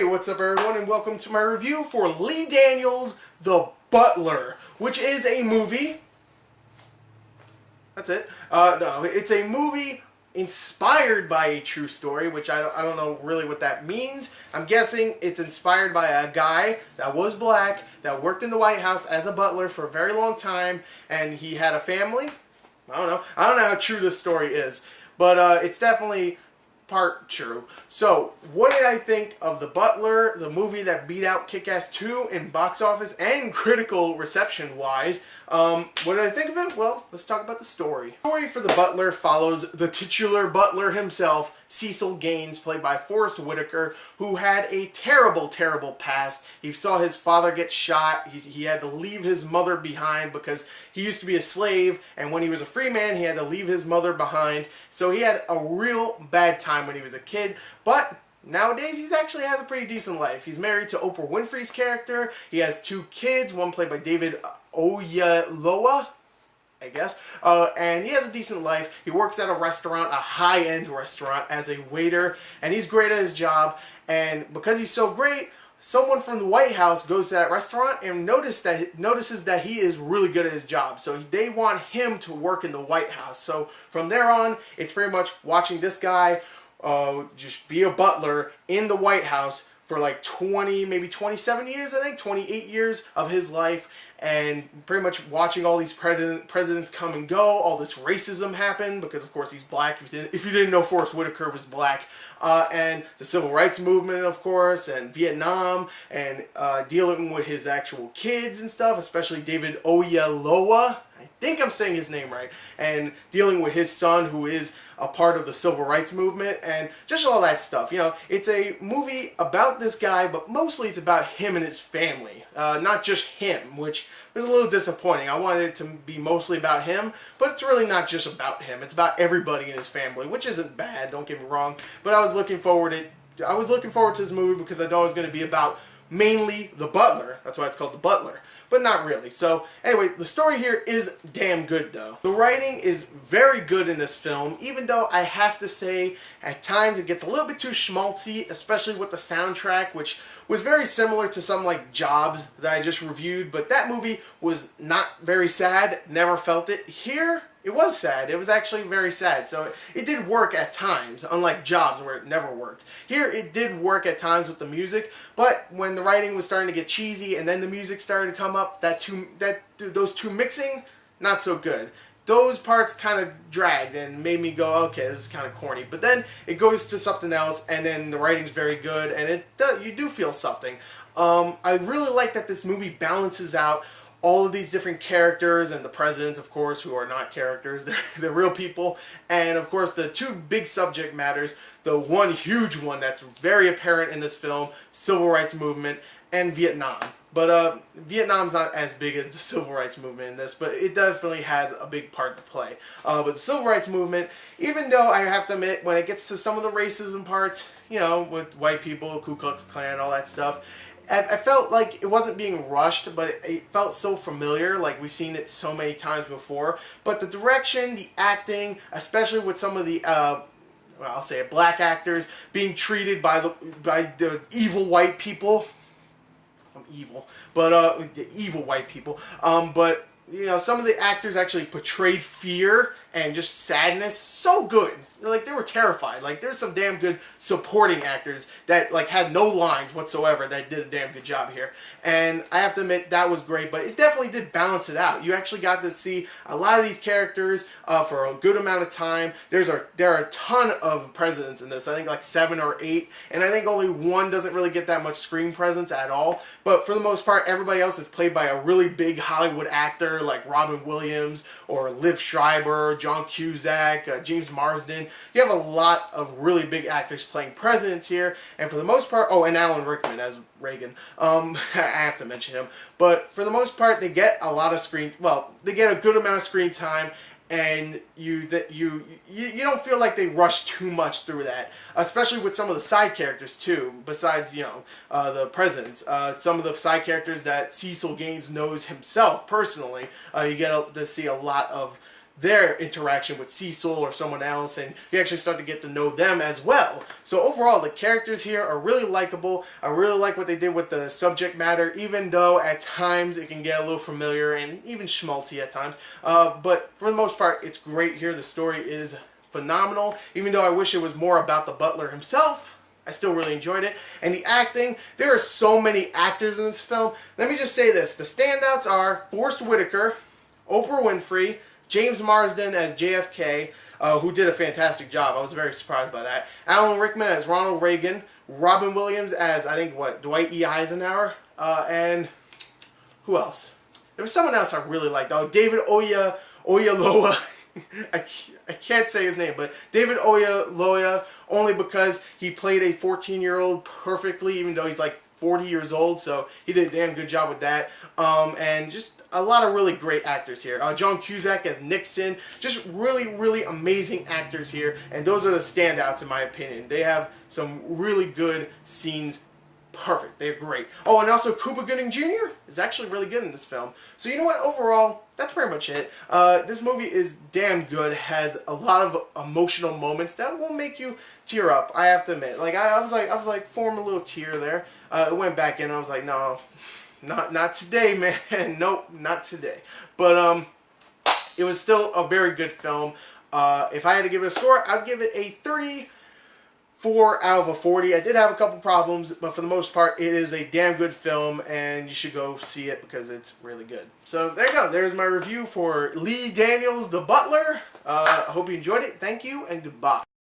Hey, what's up everyone, and welcome to my review for Lee Daniels' The Butler, which is a movie. That's it. No, it's a movie inspired by a true story, which I don't know really what that means. I'm guessing it's inspired by a guy that was black, that worked in the White House as a butler for a very long time, and he had a family. I don't know how true this story is, but it's definitely part true. So, what did I think of The Butler, the movie that beat out Kick-Ass 2 in box office and critical reception wise? What did I think of it? Well, let's talk about the story. The story for The Butler follows the titular butler himself, Cecil Gaines, played by Forrest Whitaker, who had a terrible, terrible past. He saw his father get shot. He had to leave his mother behind because he used to be a slave, and when he was a free man, he had to leave his mother behind. So he had a real bad time when he was a kid, but nowadays he actually has a pretty decent life. He's married to Oprah Winfrey's character. He has 2 kids, one played by David Oyelowo, I guess, and he has a decent life. He works at a restaurant, a high-end restaurant, as a waiter, and he's great at his job. And because he's so great, someone from the White House goes to that restaurant and notices that he is really good at his job. So they want him to work in the White House. So from there on, it's pretty much watching this guy just be a butler in the White House for like 20, maybe 27 years, I think, 28 years of his life, and pretty much watching all these presidents come and go, all this racism happen, because of course he's black, if you didn't know Forrest Whitaker was black, and the Civil Rights Movement, of course, and Vietnam, and dealing with his actual kids and stuff, especially David Oyelowo, I think I'm saying his name right, and dealing with his son, who is a part of the Civil Rights Movement, and just all that stuff. You know, it's a movie about this guy, but mostly it's about him and his family, not just him, which was a little disappointing. I wanted it to be mostly about him, but it's really not just about him. It's about everybody in his family, which isn't bad, don't get me wrong, but I was looking forward to this movie because I thought it was going to be about mainly the butler. That's why it's called The Butler. But not really. So anyway, the story here is damn good though. The writing is very good in this film, even though I have to say at times it gets a little bit too schmaltzy, especially with the soundtrack, which was very similar to something like Jobs that I just reviewed, but that movie was not very sad, never felt it. Here, it was sad. It was actually very sad. So it did work at times, unlike Jobs where it never worked. Here it did work at times with the music, but when the writing was starting to get cheesy and then the music started to come up, those two mixing, not so good. Those parts kind of dragged and made me go, okay, this is kind of corny. But then it goes to something else, and then the writing's very good, and you do feel something. I really like that this movie balances out all of these different characters, and the presidents, of course, who are not characters, they're real people, and of course the 2 big subject matters, the one huge one that's very apparent in this film, Civil Rights Movement, and Vietnam. But Vietnam's not as big as the Civil Rights Movement in this, but it definitely has a big part to play. But the Civil Rights Movement, even though I have to admit, when it gets to some of the racism parts, you know, with white people, Ku Klux Klan, all that stuff, I felt like it wasn't being rushed, but it felt so familiar, like we've seen it so many times before. But the direction, the acting, especially with some of the, well, I'll say it, black actors being treated by the evil white people. I'm evil, but the evil white people. But you know, some of the actors actually portrayed fear and just sadness so good. Like, they were terrified. Like, there's some damn good supporting actors that, like, had no lines whatsoever that did a damn good job here. And I have to admit, that was great, but it definitely did balance it out. You actually got to see a lot of these characters for a good amount of time. There are a ton of presidents in this. I think like 7 or 8, and I think only 1 doesn't really get that much screen presence at all. But for the most part, everybody else is played by a really big Hollywood actor like Robin Williams or Liv Schreiber, John Cusack, James Marsden. You have a lot of really big actors playing presidents here, and for the most part, oh, and Alan Rickman as Reagan. I have to mention him, but for the most part, they get a lot of they get a good amount of screen time, and you don't feel like they rush too much through that, especially with some of the side characters too. Besides, you know, the presidents, some of the side characters that Cecil Gaines knows himself personally, you get to see a lot of their interaction with Cecil or someone else, and you actually start to get to know them as well. So overall, the characters here are really likable. I really like what they did with the subject matter, even though at times it can get a little familiar and even schmaltzy at times. But for the most part, it's great here. The story is phenomenal. Even though I wish it was more about the butler himself, I still really enjoyed it. And the acting, there are so many actors in this film. Let me just say this. The standouts are Forrest Whitaker, Oprah Winfrey, James Marsden as JFK, who did a fantastic job. I was very surprised by that. Alan Rickman as Ronald Reagan, Robin Williams as, I think, Dwight E. Eisenhower, and who else? There was someone else I really liked. Oh, David Oyelowo. I can't say his name, but David Oyelowo, only because he played a 14-year-old perfectly, even though he's like 40 years old, so he did a damn good job with that. And just a lot of really great actors here. John Cusack as Nixon, just really, really amazing actors here, and those are the standouts in my opinion. They have some really good scenes. Perfect. They're great. Oh, and also Cuba Gooding Jr. is actually really good in this film. So you know what? Overall, that's pretty much it. This movie is damn good. Has a lot of emotional moments that will make you tear up. I have to admit. Like I was like forming a little tear there. It went back in. I was like, no, not today, man. Nope, not today. But it was still a very good film. If I had to give it a score, I'd give it a 34 out of 40. I did have a couple problems, but for the most part, it is a damn good film, and you should go see it because it's really good. So there you go. There's my review for Lee Daniels' The Butler. I hope you enjoyed it. Thank you, and goodbye.